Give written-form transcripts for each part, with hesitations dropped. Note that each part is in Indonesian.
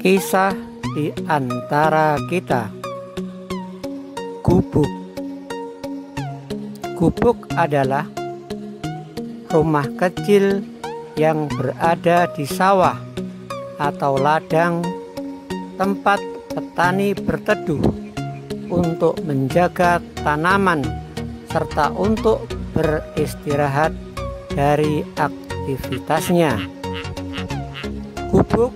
Kisah di antara kita. Gubuk. Gubuk adalah rumah kecil yang berada di sawah atau ladang, tempat petani berteduh untuk menjaga tanaman serta untuk beristirahat dari aktivitasnya. Gubuk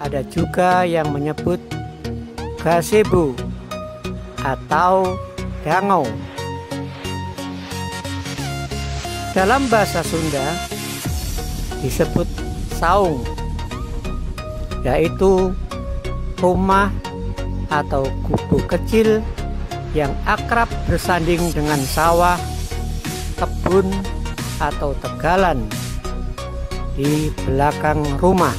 ada juga yang menyebut gazebo atau dangau. Dalam bahasa Sunda disebut saung, yaitu rumah atau gubuk kecil yang akrab bersanding dengan sawah, kebun, atau tegalan di belakang rumah.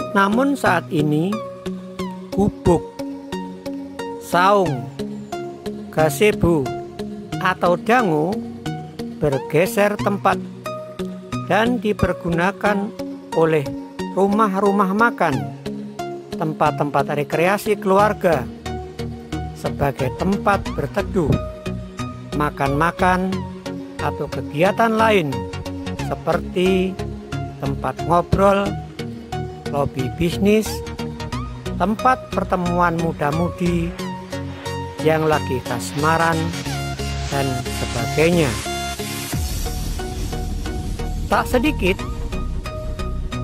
Namun saat ini gubuk, saung, gazebo, atau dangu bergeser tempat dan dipergunakan oleh rumah-rumah makan, tempat-tempat rekreasi keluarga sebagai tempat berteduh, makan-makan, atau kegiatan lain seperti tempat ngobrol, lobi bisnis, tempat pertemuan muda-mudi yang lagi kasmaran, dan sebagainya. Tak sedikit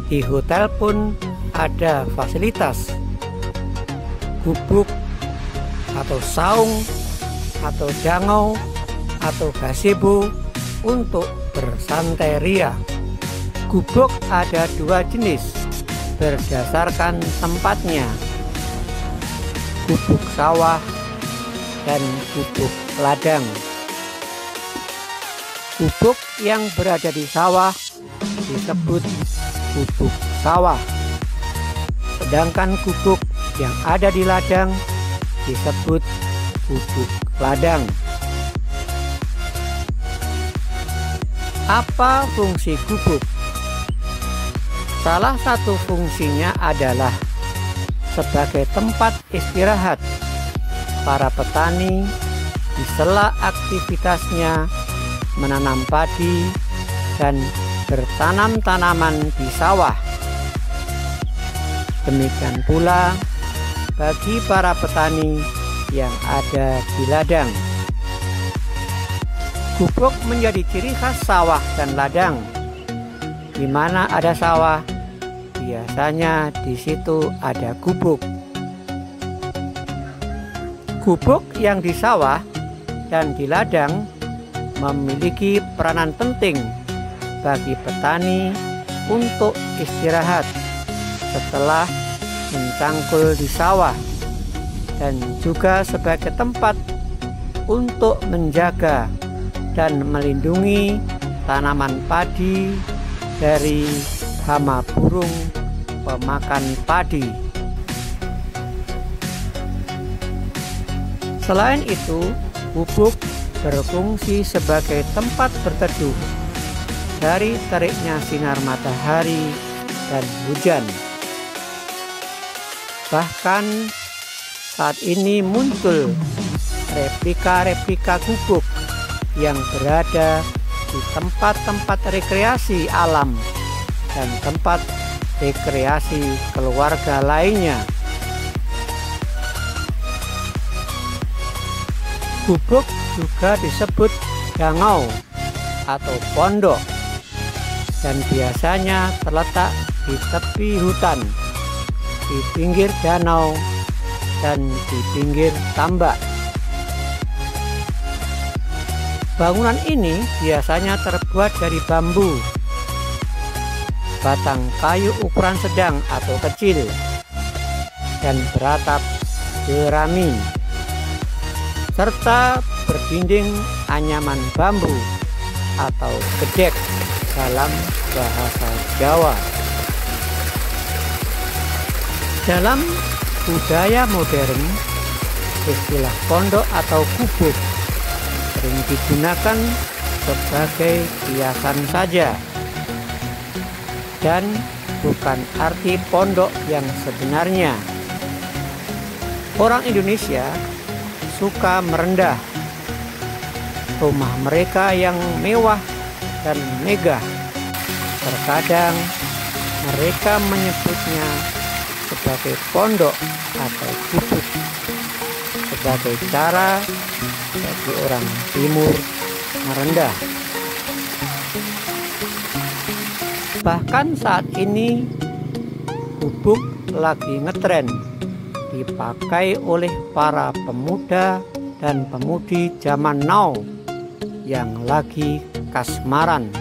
di hotel pun ada fasilitas gubuk atau saung atau dangau atau gazebo untuk bersantai ria. Gubuk ada dua jenis berdasarkan tempatnya, gubuk sawah dan gubuk ladang. Gubuk yang berada di sawah disebut gubuk sawah, sedangkan gubuk yang ada di ladang disebut gubuk ladang. Apa fungsi gubuk? Salah satu fungsinya adalah sebagai tempat istirahat para petani di sela aktivitasnya menanam padi dan bertanam tanaman di sawah. Demikian pula bagi para petani yang ada di ladang. Gubuk menjadi ciri khas sawah dan ladang. Di mana ada sawah, biasanya di situ ada gubuk. Gubuk yang di sawah dan di ladang memiliki peranan penting bagi petani untuk istirahat setelah mencangkul di sawah, dan juga sebagai tempat untuk menjaga dan melindungi tanaman padi dari hama burung pemakan padi. Selain itu, gubuk berfungsi sebagai tempat berteduh dari teriknya sinar matahari dan hujan. Bahkan saat ini muncul replika-replika gubuk yang berada di tempat-tempat rekreasi alam dan tempat rekreasi keluarga lainnya. Gubuk juga disebut dangau atau pondok dan biasanya terletak di tepi hutan, di pinggir danau, dan di pinggir tambak. Bangunan ini biasanya terbuat dari bambu, batang kayu ukuran sedang atau kecil, dan beratap jerami, serta berdinding anyaman bambu atau gedek dalam bahasa Jawa. Dalam budaya modern, istilah pondok atau gubuk sering digunakan sebagai hiasan saja. dan bukan arti pondok yang sebenarnya. Orang Indonesia suka merendah. Rumah mereka yang mewah dan megah, terkadang mereka menyebutnya sebagai pondok atau gubuk, sebagai cara bagi orang timur merendah. Bahkan saat ini gubuk lagi ngetren dipakai oleh para pemuda dan pemudi zaman now yang lagi kasmaran.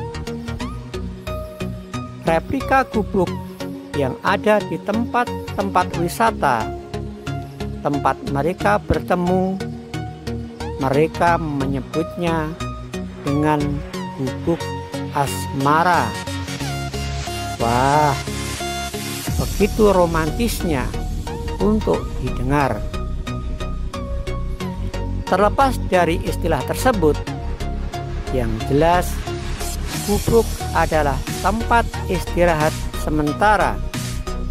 Replika gubuk yang ada di tempat-tempat wisata, tempat mereka bertemu, mereka menyebutnya dengan gubuk asmara. Wah, begitu romantisnya untuk didengar. Terlepas dari istilah tersebut, yang jelas gubuk adalah tempat istirahat sementara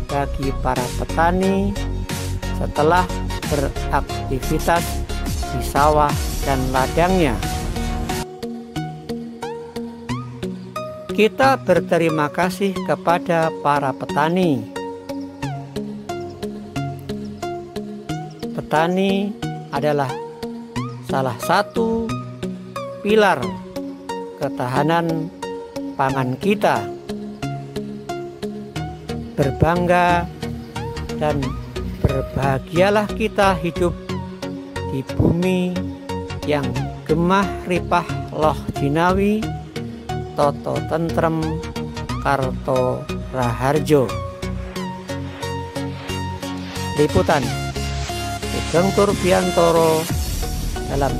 bagi para petani setelah beraktivitas di sawah dan ladangnya. Kita berterima kasih kepada para petani. Petani adalah salah satu pilar ketahanan pangan kita. Berbangga dan berbahagialah kita hidup di bumi yang gemah ripah loh jinawi, toto tentrem karto raharjo. Liputan Sugeng Turbiantoro dalam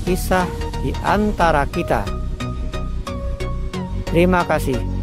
Kisah di Antara Kita. Terima kasih.